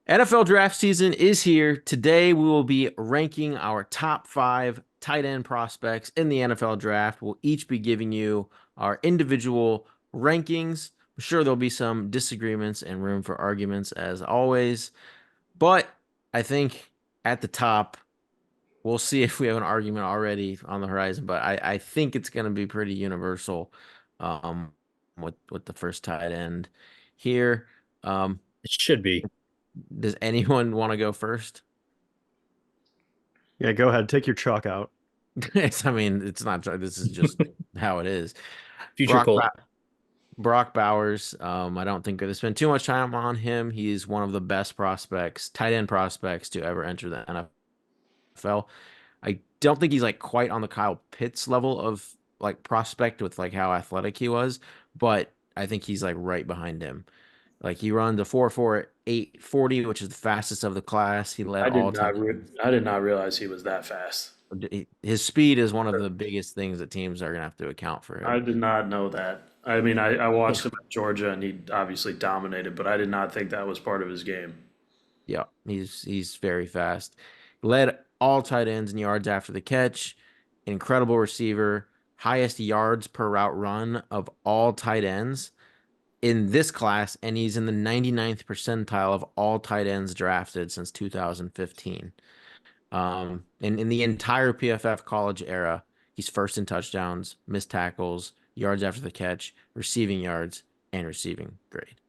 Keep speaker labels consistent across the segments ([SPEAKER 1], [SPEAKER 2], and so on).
[SPEAKER 1] NFL draft season is here. Today, we will be ranking our top five tight end prospects in the NFL draft. We'll each be giving you our individual rankings. I'm sure there'll be some disagreements and room for arguments as always. But I think at the top, we'll see if we have an argument already on the horizon. But I think it's going to be pretty universal um, with the first tight end here. Um,
[SPEAKER 2] It should be.
[SPEAKER 1] does anyone want to go first?
[SPEAKER 3] Yeah, go ahead. Take your chalk out.
[SPEAKER 1] I mean, it's not. This is just how it is.
[SPEAKER 2] Future
[SPEAKER 1] Brock
[SPEAKER 2] Colt.
[SPEAKER 1] Brock Bowers. I don't think they spend too much time on him. He's one of the best prospects, tight end prospects to ever enter the NFL. I don't think he's like quite on the Kyle Pitts level of like prospect with like how athletic he was, but I think he's like right behind him. Like he runs a 4.48 40, which is the fastest of the class. He led all time.
[SPEAKER 4] I did not realize he was that fast.
[SPEAKER 1] His speed is one of the biggest things that teams are gonna have to account for
[SPEAKER 4] I
[SPEAKER 1] him.
[SPEAKER 4] did not know that. I mean, I watched him at Georgia and he obviously dominated, but I did not think that was part of his game.
[SPEAKER 1] Yeah, he's very fast. Led all tight ends in yards after the catch. Incredible receiver. Highest yards per route run of all tight ends in this class, and he's in the 99th percentile of all tight ends drafted since 2015. In the entire PFF college era, he's first in touchdowns, missed tackles, yards after the catch, receiving yards, and receiving grade.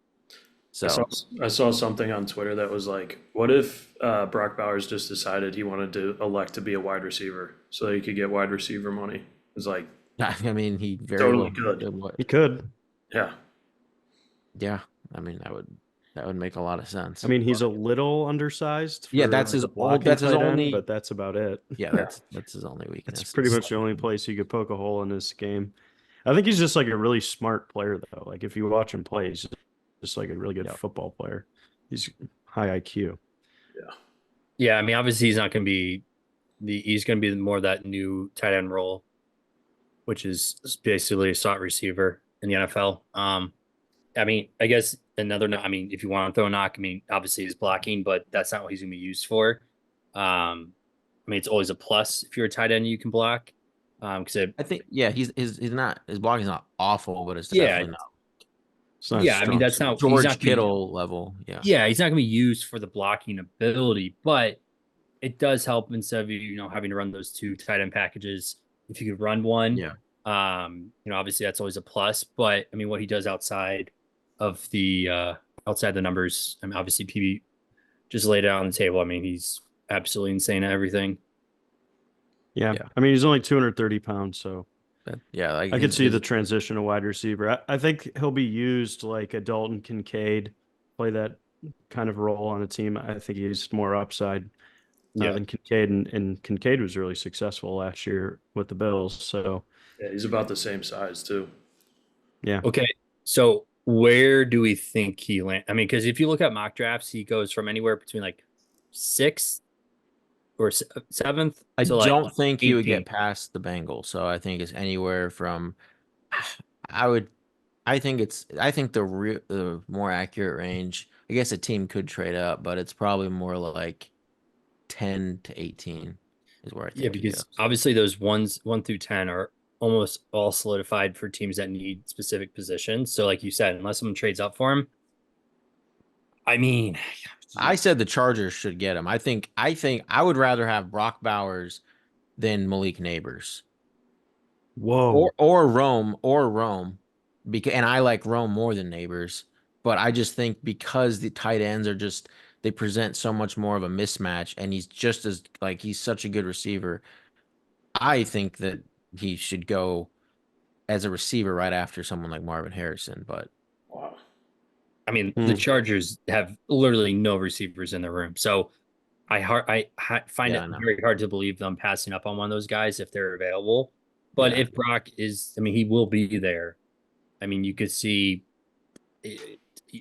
[SPEAKER 4] I saw
[SPEAKER 1] So
[SPEAKER 4] I saw something on Twitter that was like, what if Brock Bowers just decided he wanted to elect to be a wide receiver so that he could get wide receiver money? It's like
[SPEAKER 1] I mean, he very
[SPEAKER 4] totally
[SPEAKER 1] well
[SPEAKER 4] good.
[SPEAKER 1] did what.
[SPEAKER 3] He could.
[SPEAKER 4] Yeah.
[SPEAKER 1] Yeah, I mean that would make a lot of sense.
[SPEAKER 3] I mean, he's a little undersized
[SPEAKER 1] Yeah,
[SPEAKER 3] for
[SPEAKER 1] that's his
[SPEAKER 3] a
[SPEAKER 1] all.
[SPEAKER 3] blocking
[SPEAKER 1] That's his
[SPEAKER 3] tight end,
[SPEAKER 1] only.
[SPEAKER 3] but that's about it.
[SPEAKER 1] Yeah,
[SPEAKER 4] Yeah.
[SPEAKER 1] that's his only
[SPEAKER 3] That's
[SPEAKER 1] weakness.
[SPEAKER 3] pretty much the only place you could poke a hole in this game. I think he's just like a really smart player, though. Like if you watch him play, he's just like a really good
[SPEAKER 1] Yeah.
[SPEAKER 3] football player. He's high IQ.
[SPEAKER 4] Yeah.
[SPEAKER 2] Yeah, I mean, obviously he's not going to be he's going to be more of that new tight end role, which is basically a slot receiver in the NFL. I mean, I guess I mean, if you want to throw a knock, I mean, obviously he's blocking, but that's not what he's going to be used for. I mean, it's always a plus if you're a tight end, you can block. Because
[SPEAKER 1] I think yeah, he's not his blocking's not awful, but it's
[SPEAKER 2] yeah,
[SPEAKER 1] definitely not
[SPEAKER 3] It's not
[SPEAKER 2] yeah, I mean,
[SPEAKER 3] strong
[SPEAKER 2] that's
[SPEAKER 3] suit.
[SPEAKER 2] not he's
[SPEAKER 1] George
[SPEAKER 2] not going to
[SPEAKER 1] Kittle level. Yeah,
[SPEAKER 2] yeah, he's not going to be used for the blocking ability, but it does help instead of having to run those two tight end packages. If you could run one,
[SPEAKER 1] yeah.
[SPEAKER 2] obviously that's always a plus. But I mean, what he does of the outside the numbers, I mean, obviously PB just laid it out on the table. I mean, he's absolutely insane at everything.
[SPEAKER 3] Yeah.
[SPEAKER 1] Yeah.
[SPEAKER 3] I mean, he's only 230 pounds, so
[SPEAKER 1] Yeah. Like
[SPEAKER 3] I could see the transition to wide receiver. I think he'll be used like a Dalton Kincaid, play that kind of role on a team. I think he's more upside
[SPEAKER 2] Yeah.
[SPEAKER 3] than Kincaid, and Kincaid was really successful last year with the Bills. So
[SPEAKER 4] Yeah, he's about the same size too.
[SPEAKER 3] yeah,
[SPEAKER 2] Okay, so where do we think he land? I mean, because if you look at mock drafts, he goes from anywhere between like sixth or seventh
[SPEAKER 1] I
[SPEAKER 2] to like
[SPEAKER 1] don't think he would
[SPEAKER 2] 18th.
[SPEAKER 1] get past the Bengals. So I think it's anywhere from. I would. I think the more accurate range. I guess a team could trade up, but it's probably more like 10 to 18 is where I
[SPEAKER 2] Yeah,
[SPEAKER 1] think he
[SPEAKER 2] because
[SPEAKER 1] goes.
[SPEAKER 2] obviously those ones 1 through 10 are almost all solidified for teams that need specific positions. So, like you said, unless someone trades up for him, I mean,
[SPEAKER 1] I said the Chargers should get him. I think I would rather have Brock Bowers than Malik Neighbors
[SPEAKER 3] whoa,
[SPEAKER 1] or Rome because and I like Rome more than Neighbors, but I just think because the tight ends are just they present so much more of a mismatch and he's just as like he's such a good receiver. I think that he should go as a receiver right after someone like Marvin Harrison, but
[SPEAKER 4] Wow.
[SPEAKER 2] I mean, the
[SPEAKER 3] Hmm.
[SPEAKER 2] Chargers have literally no receivers in the room. So find
[SPEAKER 1] yeah,
[SPEAKER 2] it
[SPEAKER 1] I know.
[SPEAKER 2] very hard to believe them passing up on one of those guys if they're available. But
[SPEAKER 1] Yeah.
[SPEAKER 2] if Brock is, I mean, he will be there. I mean, you could see.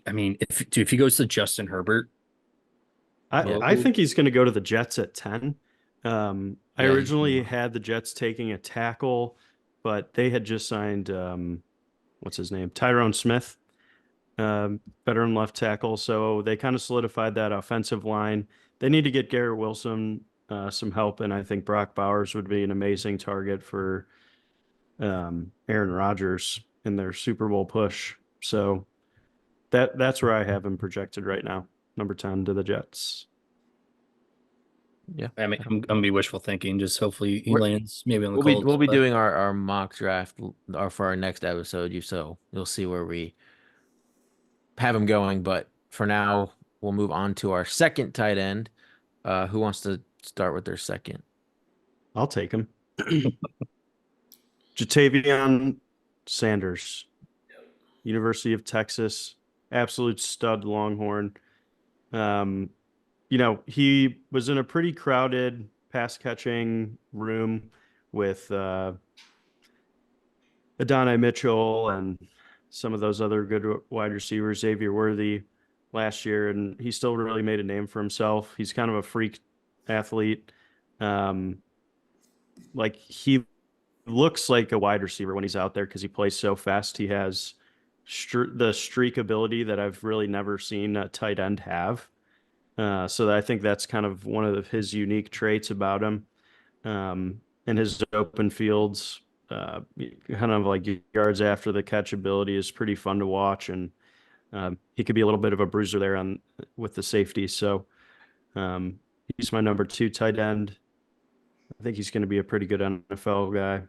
[SPEAKER 2] I mean, if he goes to Justin Herbert,
[SPEAKER 1] Yeah.
[SPEAKER 3] I think he's going to go to the Jets at 10. I
[SPEAKER 1] Yeah,
[SPEAKER 3] originally had the Jets taking a tackle, but they had just signed what's his name, Tyrone Smith. veteran left tackle. So they kind of solidified that offensive line. They need to get Garrett Wilson some help, and I think Brock Bowers would be an amazing target for Aaron Rodgers in their Super Bowl push. So that's where I have him projected right now, number 10 to the Jets.
[SPEAKER 1] Yeah.
[SPEAKER 2] I mean, I'm gonna be wishful thinking. Just hopefully he
[SPEAKER 1] We're-
[SPEAKER 2] lands maybe on the
[SPEAKER 1] We'll be
[SPEAKER 2] Colts.
[SPEAKER 1] we'll be
[SPEAKER 2] but-
[SPEAKER 1] doing our mock draft or for our next episode. You'll see where we have him going. But for now, we'll move on to our second tight end. Who wants to start with their second?
[SPEAKER 3] I'll take him. Jatavion Sanders, University of Texas, absolute stud Longhorn. He was in a pretty crowded pass catching room with Adonai Mitchell and some of those other good wide receivers, Xavier Worthy last year, and he still really made a name for himself. He's kind of a freak athlete. Like he looks like a wide receiver when he's out there because he plays so fast. He has the streak ability that I've really never seen a tight end have. So I think that's kind of one of his unique traits about him. And his open fields, kind of like yards after the catch ability is pretty fun to watch. And he could be a little bit of a bruiser there with the safety. So he's my number 2 tight end. I think he's going to be a pretty good NFL guy.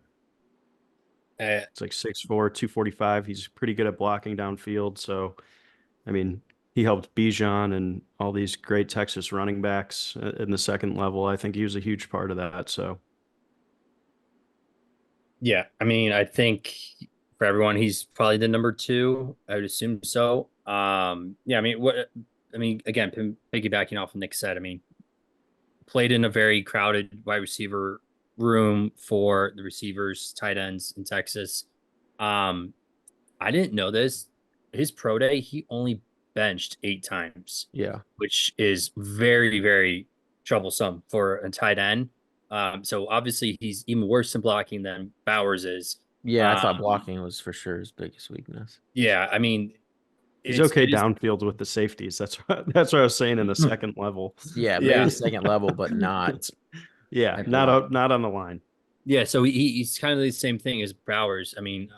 [SPEAKER 3] It's like 6'4", 245. He's pretty good at blocking downfield. So, I mean, he helped Bijan and all these great Texas running backs in the second level. I think he was a huge part of that. So,
[SPEAKER 2] Yeah, I mean, I think for everyone, he's probably the number 2. I would assume so. Yeah, I mean, again, piggybacking off what Nick said, I mean, played in a very crowded wide receiver room for the receivers, tight ends in Texas. I didn't know this. His pro day, he only benched 8 times.
[SPEAKER 1] Yeah.
[SPEAKER 2] Which is very, very troublesome for a tight end. So obviously he's even worse in blocking than Bowers is.
[SPEAKER 1] Yeah, I thought blocking was for sure his biggest weakness.
[SPEAKER 2] Yeah, I mean,
[SPEAKER 3] he's okay downfield with the safeties. That's what I was saying in the second level.
[SPEAKER 1] Yeah, maybe second level, but not.
[SPEAKER 3] Yeah, not on the line.
[SPEAKER 2] Yeah, so he's kind of the same thing as Bowers. I mean,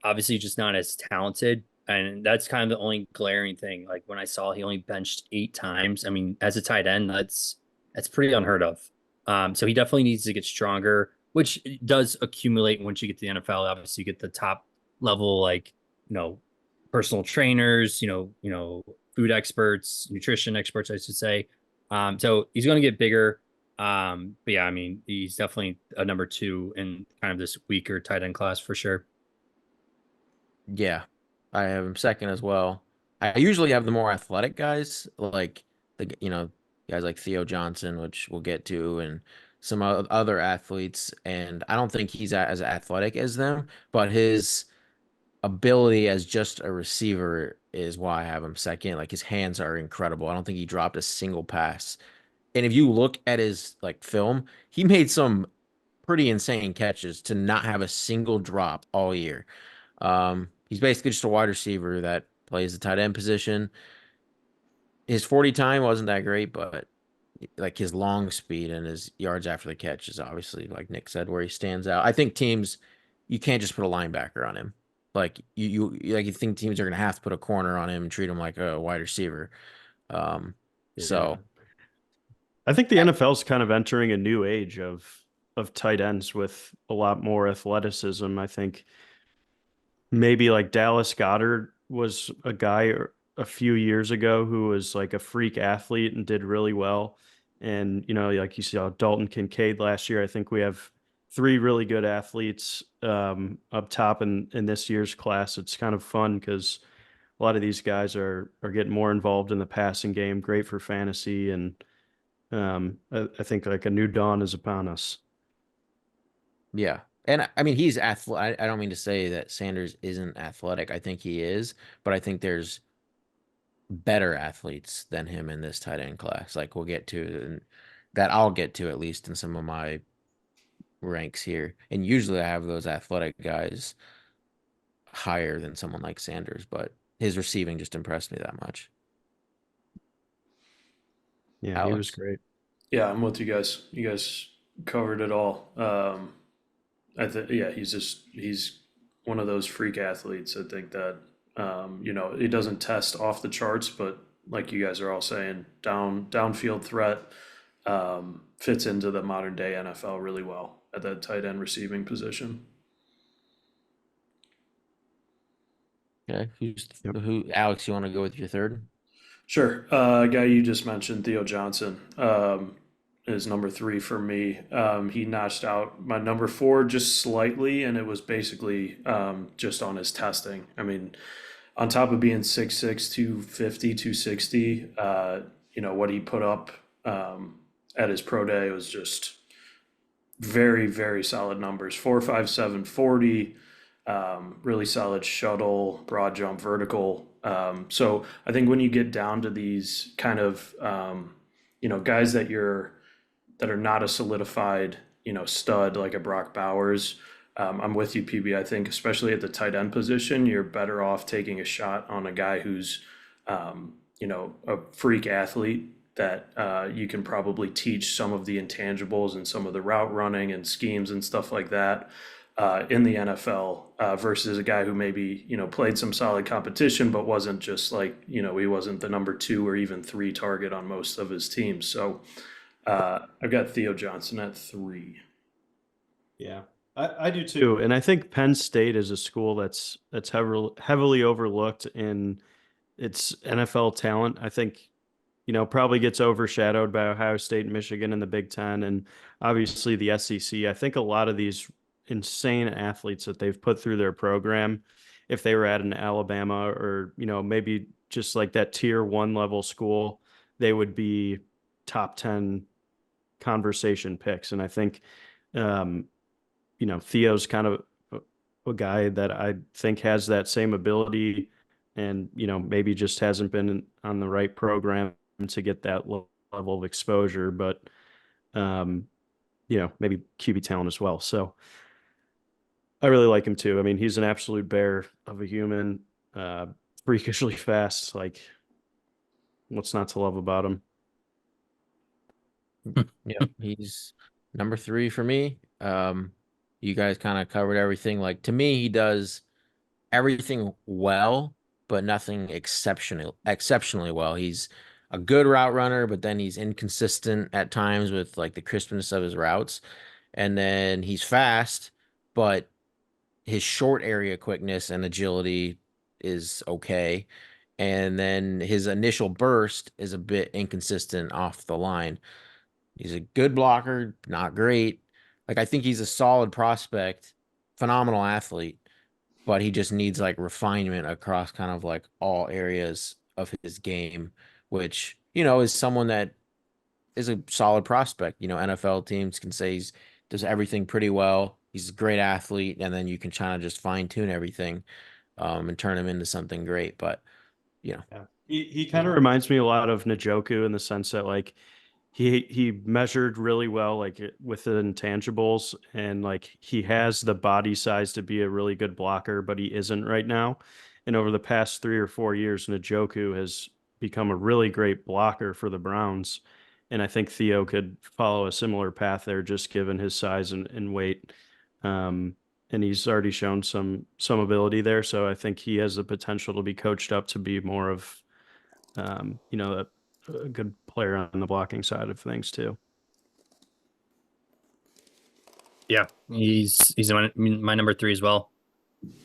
[SPEAKER 2] obviously just not as talented, and that's kind of the only glaring thing. Like when I saw he only benched 8 times. I mean, as a tight end, that's pretty unheard of. So he definitely needs to get stronger, which does accumulate once you get to the NFL. Obviously, you get the top level, like, personal trainers, food experts, nutrition experts, I should say. So he's going to get bigger. But yeah, I mean, he's definitely a number 2 in kind of this weaker tight end class for sure.
[SPEAKER 1] Yeah, I have him second as well. I usually have the more athletic guys, like guys like Theo Johnson, which we'll get to, and some other athletes. And I don't think he's as athletic as them, but his ability as just a receiver is why I have him second. Like his hands are incredible. I don't think he dropped a single pass. And if you look at his film, he made some pretty insane catches to not have a single drop all year. He's basically just a wide receiver that plays the tight end position. His 40 time wasn't that great, but like his long speed and his yards after the catch is obviously, like Nick said, where he stands out. I think you can't just put a linebacker on him. Like you think teams are going to have to put a corner on him and treat him like a wide receiver. So
[SPEAKER 3] I think the NFL is kind of entering a new age of tight ends with a lot more athleticism. I think maybe like Dallas Goedert was a guy a few years ago who was like a freak athlete and did really well. And, like you saw Dalton Kincaid last year, I think we have 3 really good athletes up top in this year's class. It's kind of fun because a lot of these guys are getting more involved in the passing game, great for fantasy. And I think like a new dawn is upon us.
[SPEAKER 1] Yeah. And I mean, he's athletic. I don't mean to say that Sanders isn't athletic. I think he is, but I think there's better athletes than him in this tight end class. Like we'll get to, and that I'll get to at least in some of my ranks here. And usually I have those athletic guys higher than someone like Sanders, but his receiving just impressed me that much.
[SPEAKER 3] Yeah, he was
[SPEAKER 1] Alex.
[SPEAKER 3] great.
[SPEAKER 4] Yeah, I'm with you guys. You guys covered it all. I think yeah, he's one of those freak athletes. I think that he doesn't test off the charts, but like you guys are all saying, downfield threat fits into the modern day NFL really well at that tight end receiving position.
[SPEAKER 1] Okay.
[SPEAKER 3] Yep.
[SPEAKER 1] Who Alex, you want to go with your third?
[SPEAKER 4] Sure. Guy you just mentioned, Theo Johnson, is number 3 for me. He notched out my number 4 just slightly, and it was basically just on his testing. I mean, on top of being 6'6", 250, 260, what he put up at his pro day was just very, very solid numbers. 4.57 40, really solid shuttle, broad jump, vertical. So I think when you get down to these kind of guys that are not a solidified stud like a Brock Bowers, I'm with you, PB. I think especially at the tight end position, you're better off taking a shot on a guy who's a freak athlete that you can probably teach some of the intangibles and some of the route running and schemes and stuff like that in the NFL versus a guy who maybe played some solid competition but wasn't just like he wasn't the number 2 or even 3 target on most of his teams. So I've got Theo Johnson at 3.
[SPEAKER 3] Yeah, I do too. And I think Penn State is a school that's heavily overlooked in its NFL talent. I think probably gets overshadowed by Ohio State and Michigan in the Big Ten, and obviously the SEC. I think a lot of these insane athletes that they've put through their program, if they were at an Alabama or, maybe just like that tier 1 level school, they would be top 10 conversation picks. And I think, Theo's kind of a guy that I think has that same ability and, maybe just hasn't been on the right program to get that level of exposure, but maybe QB talent as well. So I really like him too. I mean, he's an absolute bear of a human, freakishly fast. Like, what's not to love about him?
[SPEAKER 1] Yep, he's number 3 for me. You guys kind of covered everything. Like to me, he does everything well, but nothing exceptionally well. He's a good route runner, but then he's inconsistent at times with like the crispness of his routes. And then he's fast, but his short area quickness and agility is okay. And then his initial burst is a bit inconsistent off the line. He's a good blocker, not great. Like I think he's a solid prospect, phenomenal athlete, but he just needs like refinement across kind of like all areas of his game, which, is someone that is a solid prospect. NFL teams can say he's does everything pretty well. He's a great athlete, and then you can kind of just fine tune everything and turn him into something great. But
[SPEAKER 3] Yeah. He kind of reminds me a lot of Njoku in the sense that like he measured really well like with the intangibles, and like he has the body size to be a really good blocker, but he isn't right now. And over the past 3 or 4 years, Njoku has become a really great blocker for the Browns. And I think Theo could follow a similar path there, just given his size and weight. And he's already shown some ability there. So I think he has the potential to be coached up to be more of, a good player on the blocking side of things too.
[SPEAKER 2] Yeah, he's my number 3 as well.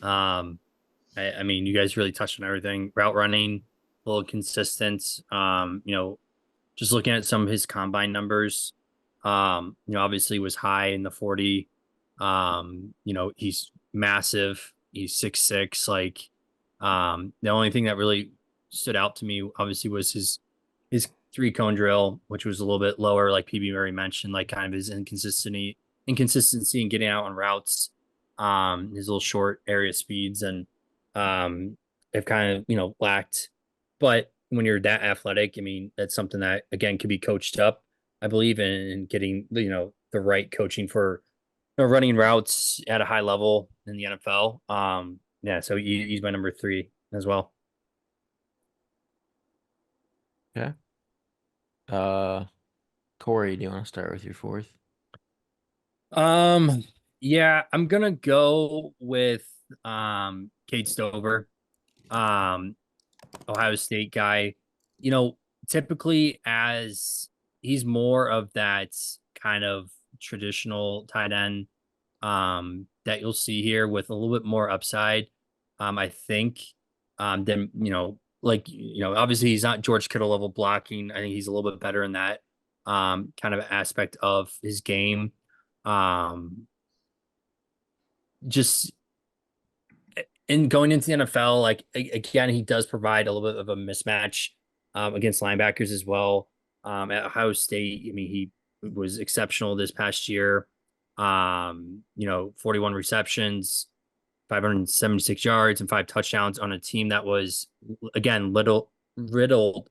[SPEAKER 2] I mean, you guys really touched on everything. Route running, a little consistent. Just looking at some of his combine numbers, obviously was high in the 40. He's massive. He's 6'6". Like, the only thing that really stood out to me, obviously, was his 3-cone drill, which was a little bit lower, like PB Murray mentioned, like kind of his inconsistency in getting out on routes, his little short area speeds, and have kind of lacked. But when you're that athletic, I mean, that's something that again could be coached up, I believe, in getting the right coaching for running routes at a high level in the NFL. Yeah, so he's my number 3 as well.
[SPEAKER 1] Okay. Uh, Corey, do you want to start with your fourth?
[SPEAKER 2] Yeah, I'm gonna go with Kate Stover, um, Ohio State guy. You know, typically as he's more of that kind of traditional tight end that you'll see here with a little bit more upside. I think than obviously he's not George Kittle level blocking. I think he's a little bit better in that kind of aspect of his game. Um, just in going into the NFL, like again, he does provide a little bit of a mismatch against linebackers as well. At Ohio State, I mean, he was exceptional this past year. 41 receptions, 576 yards, and 5 touchdowns on a team that was again little riddled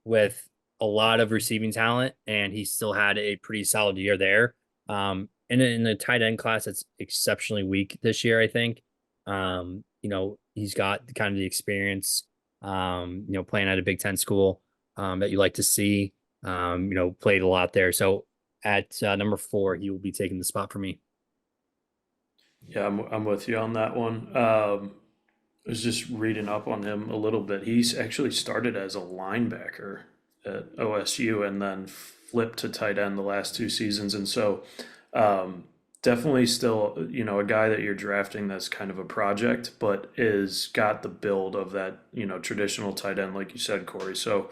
[SPEAKER 2] with a lot of receiving talent, and he still had a pretty solid year there. And in the tight end class, that's exceptionally weak this year, I think. He's got kind of the experience, playing at a Big Ten school that you like to see. Played a lot there. So at number 4, he will be taking the spot for me.
[SPEAKER 4] Yeah, I'm with you on that one. I was just reading up on him a little bit. He's actually started as a linebacker at OSU and then flipped to tight end the last 2 seasons. And so, definitely still, a guy that you're drafting that's kind of a project, but is got the build of that, traditional tight end, like you said, Corey. So,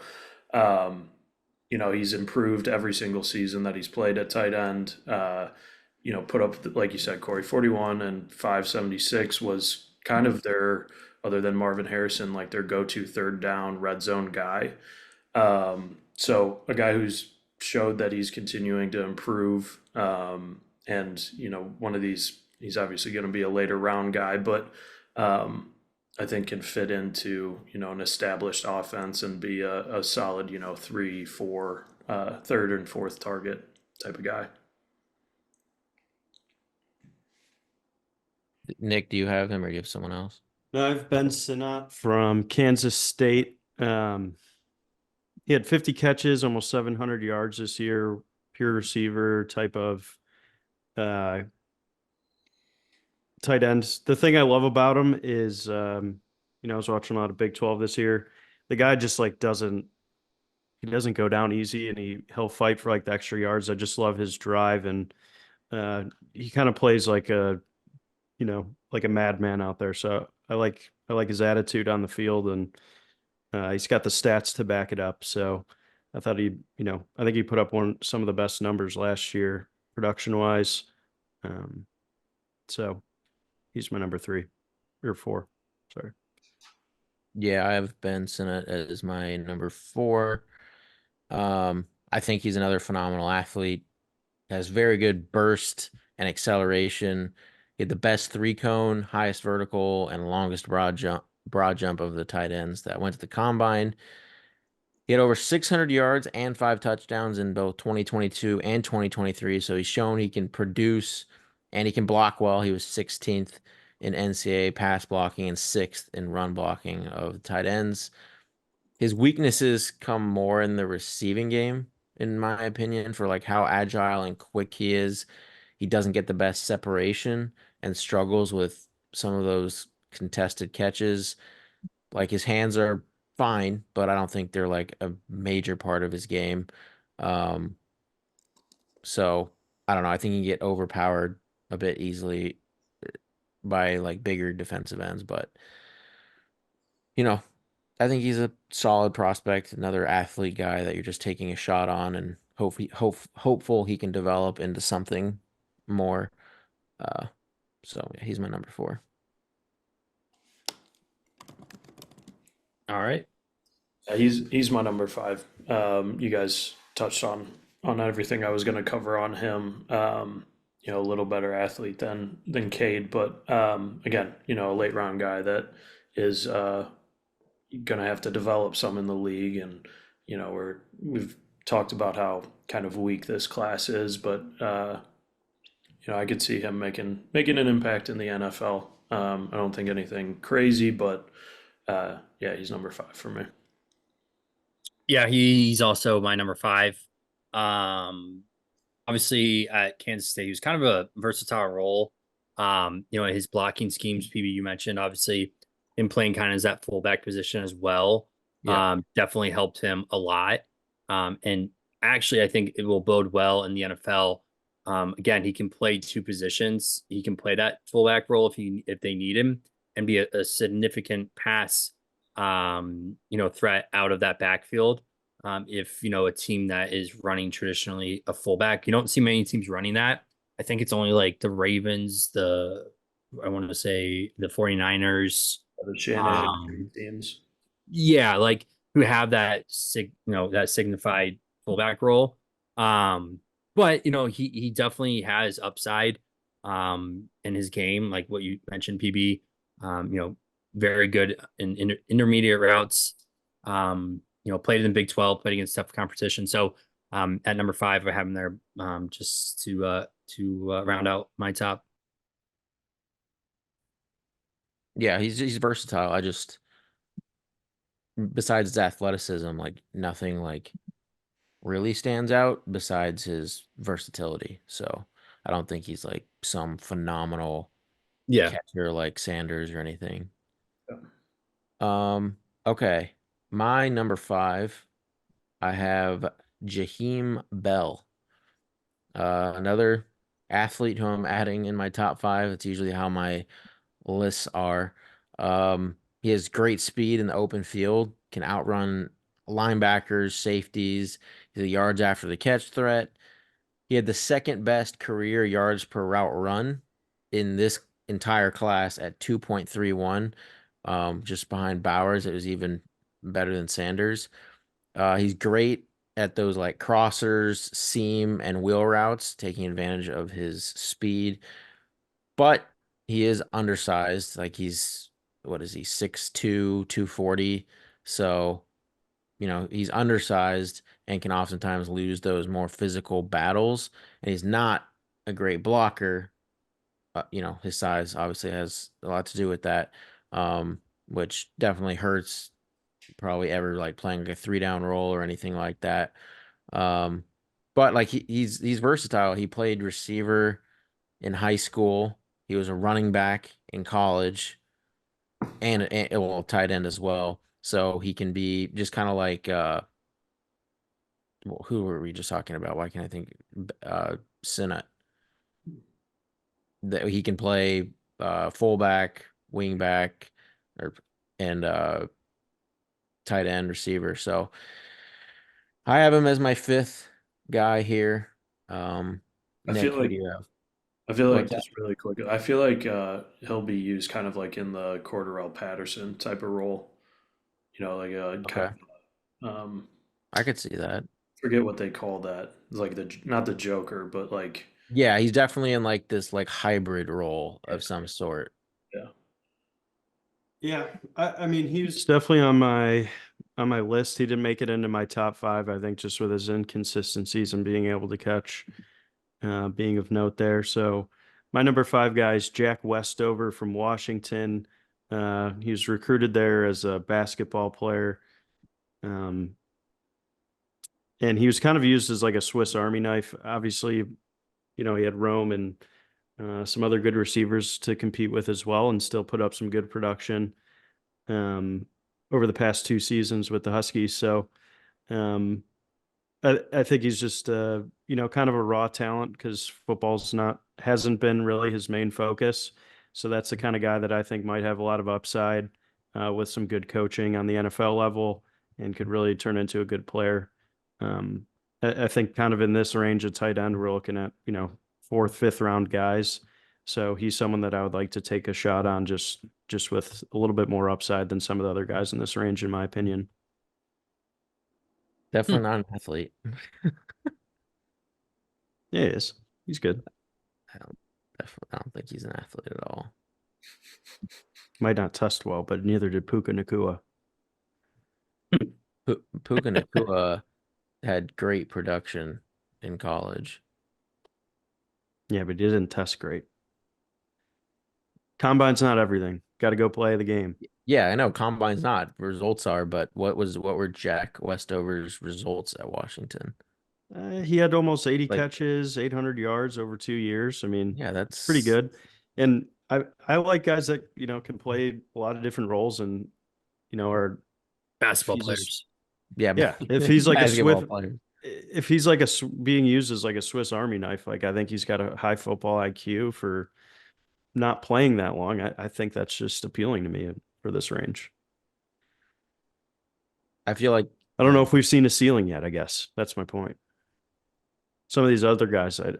[SPEAKER 4] he's improved every single season that he's played at tight end. Put up, like you said, Corey, 41 and 576 was kind of their, other than Marvin Harrison, like their go-to third down red zone guy. So a guy who's showed that he's continuing to improve. And, one of these, he's obviously going to be a later round guy, but I think can fit into, an established offense and be a solid, 3, 4, third and fourth target type of guy.
[SPEAKER 1] Nick, do you have him or do you have someone else?
[SPEAKER 3] No, I've Ben Sinnott from Kansas State. He had 50 catches, almost 700 yards this year, pure receiver type of tight ends. The thing I love about him is, I was watching a lot of Big 12 this year. The guy just like doesn't go down easy, and he'll fight for like the extra yards. I just love his drive, and he kind of plays like like a madman out there. So I like his attitude on the field, and he's got the stats to back it up. So I thought I think he put up some of the best numbers last year production wise. So he's my number 3 or 4. Sorry.
[SPEAKER 1] Yeah, I have Ben Sinnott as my number 4. I think he's another phenomenal athlete. Has very good burst and acceleration. He had the best 3-cone, highest vertical, and longest broad jump of the tight ends that went to the combine. He had over 600 yards and 5 touchdowns in both 2022 and 2023. So he's shown he can produce and he can block well. He was 16th in NCAA pass blocking and 6th in run blocking of tight ends. His weaknesses come more in the receiving game, in my opinion, for like how agile and quick he is. He doesn't get the best separation and struggles with some of those contested catches. Like his hands are fine, but I don't think they're like a major part of his game. Um, so I don't know. I think he can get overpowered a bit easily by like bigger defensive ends, but you know, I think he's a solid prospect, another athlete guy that you're just taking a shot on and hopeful he can develop into something more. Uh, so yeah, he's my number 4.
[SPEAKER 2] All right.
[SPEAKER 4] He's my number 5. You guys touched on everything I was going to cover on him. A little better athlete than Cade, but again, a late round guy that is going to have to develop some in the league, and we've talked about how kind of weak this class is, but I could see him making an impact in the NFL. I don't think anything crazy, but yeah, he's number 5 for me.
[SPEAKER 2] Yeah, he's also my number 5. Obviously at Kansas State, he was kind of a versatile role. His blocking schemes, PB, you mentioned, obviously him playing kind of as that fullback position as well.
[SPEAKER 1] Yeah.
[SPEAKER 2] Definitely helped him a lot. And actually, I think it will bode well in the NFL. Again, he can play two positions. He can play that fullback role if they need him, and be a significant pass threat out of that backfield. If a team that is running traditionally a fullback, you don't see many teams running that. I think it's only like the Ravens, I want to say the 49ers.
[SPEAKER 4] The Shanahan teams.
[SPEAKER 2] Yeah, like who have that signified fullback role. But he definitely has upside in his game, like what you mentioned, PB. Very good in intermediate routes. Played in the Big 12, played against tough competition. So at number 5, I have him there just to round out my top.
[SPEAKER 1] Yeah, he's versatile. I just besides his athleticism, like nothing like really stands out besides his versatility. So I don't think he's like some phenomenal
[SPEAKER 2] Yeah.
[SPEAKER 1] catcher like Sanders or anything.
[SPEAKER 4] Yeah.
[SPEAKER 1] Okay. My number 5, I have Jaheim Bell. Another athlete who I'm adding in my top 5. It's usually how my lists are. He has great speed in the open field, can outrun linebackers, safeties. He's a yards after the catch threat. He had the second best career yards per route run in this entire class at 2.31, just behind Bowers. It was even better than Sanders. He's great at those like crossers, seam, and wheel routes, taking advantage of his speed. But he is undersized. Like what is he, 6'2", 240. So, he's undersized and can oftentimes lose those more physical battles. And he's not a great blocker. His size obviously has a lot to do with that, which definitely hurts probably ever like playing like a 3-down role or anything like that. Um, but like he's versatile. He played receiver in high school. He was a running back in college, and well, tight end as well. So he can be just kind of like who were we just talking about? Why can't I think? Sinnott. That he can play fullback, wing back, or and tight end receiver. So I have him as my 5th guy here.
[SPEAKER 4] I
[SPEAKER 1] Nick,
[SPEAKER 4] feel
[SPEAKER 1] who
[SPEAKER 4] like
[SPEAKER 1] do you have?
[SPEAKER 4] I feel like
[SPEAKER 1] What's that?
[SPEAKER 4] just really quick. I feel like he'll be used kind of like in the Cordarrelle Patterson type of role. Like a kind
[SPEAKER 1] Okay,
[SPEAKER 4] of
[SPEAKER 1] I could see that.
[SPEAKER 4] forget what they call that. It's like not the Joker, but like
[SPEAKER 1] Yeah, he's definitely in like this like hybrid role of some sort.
[SPEAKER 4] yeah.
[SPEAKER 3] Yeah, I mean, he was definitely on my list. He didn't make it into my top 5, I think, just with his inconsistencies and being able to catch, being of note there. So my number 5 guy is Jack Westover from Washington. He was recruited there as a basketball player. And he was kind of used as like a Swiss Army knife. Obviously, he had Rome and some other good receivers to compete with as well, and still put up some good production over the past 2 seasons with the Huskies. So um, I think he's just kind of a raw talent because football's hasn't been really his main focus. So that's the kind of guy that I think might have a lot of upside with some good coaching on the NFL level and could really turn into a good player. I think kind of in this range of tight end, we're looking at 4th, 5th round guys. So he's someone that I would like to take a shot on just with a little bit more upside than some of the other guys in this range, in my opinion.
[SPEAKER 1] Definitely not an athlete.
[SPEAKER 3] Yeah, he is. He's good.
[SPEAKER 1] I don't think he's an athlete at all.
[SPEAKER 3] Might not test well, but neither did Puka Nakua.
[SPEAKER 1] Puka Nacua had great production in college.
[SPEAKER 3] Yeah, but he didn't test great. Combine's not everything. Got to go play the game.
[SPEAKER 1] Yeah, I know combine's not. Results are, but what were Jack Westover's results at Washington?
[SPEAKER 3] He had almost 80
[SPEAKER 1] Like,
[SPEAKER 3] catches, 800 yards over 2 years. I mean,
[SPEAKER 1] yeah, that's
[SPEAKER 3] pretty good. And I like guys that, can play a lot of different roles and, are
[SPEAKER 2] Basketball
[SPEAKER 3] he's
[SPEAKER 2] players.
[SPEAKER 1] Yeah,
[SPEAKER 3] yeah. If he's like a
[SPEAKER 1] basketball
[SPEAKER 3] Swift,
[SPEAKER 1] player.
[SPEAKER 3] if he's like being used as like a Swiss Army knife, like I think he's got a high football IQ for not playing that long. I think that's just appealing to me for this range.
[SPEAKER 1] I feel like
[SPEAKER 3] I don't know if we've seen a ceiling yet. I guess that's my point. Some of these other guys, I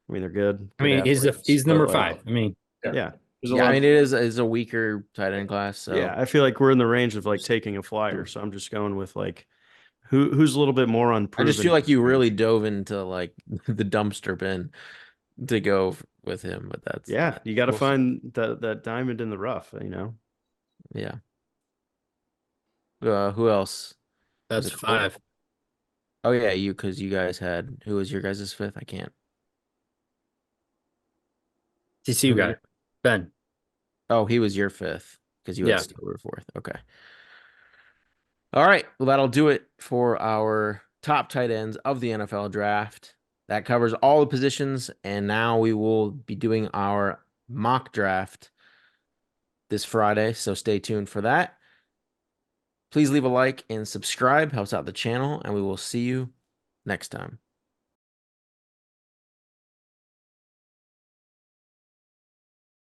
[SPEAKER 3] mean, they're good.
[SPEAKER 2] I mean, he's
[SPEAKER 3] athletes,
[SPEAKER 2] number
[SPEAKER 3] but, like,
[SPEAKER 2] 5. I mean,
[SPEAKER 3] yeah,
[SPEAKER 4] There's a
[SPEAKER 1] yeah,
[SPEAKER 4] lot
[SPEAKER 1] I
[SPEAKER 4] of-
[SPEAKER 1] mean it is a weaker tight end class. So
[SPEAKER 3] yeah. I feel like we're in the range of like taking a flyer. So I'm just going with like who's a little bit more
[SPEAKER 1] I
[SPEAKER 3] unproven.
[SPEAKER 1] just feel like you really dove into like the dumpster bin to go with him, but that's
[SPEAKER 3] Yeah, you got to
[SPEAKER 1] we'll see.
[SPEAKER 3] find that diamond in the rough.
[SPEAKER 1] Yeah. Who else?
[SPEAKER 2] that's
[SPEAKER 1] it four?
[SPEAKER 2] 5.
[SPEAKER 1] Oh yeah, because you guys had who was your guys' fifth? I can't.
[SPEAKER 2] TCU
[SPEAKER 1] Who was
[SPEAKER 2] guy,
[SPEAKER 1] your-
[SPEAKER 2] Ben.
[SPEAKER 1] Oh, he was your fifth because you
[SPEAKER 2] Yeah.
[SPEAKER 1] had Steeler fourth. Okay. All right. Well, that'll do it for our top tight ends of the NFL draft. That covers all the positions, and now we will be doing our mock draft this Friday. So stay tuned for that. Please leave a like and subscribe, helps out the channel, and we will see you next time.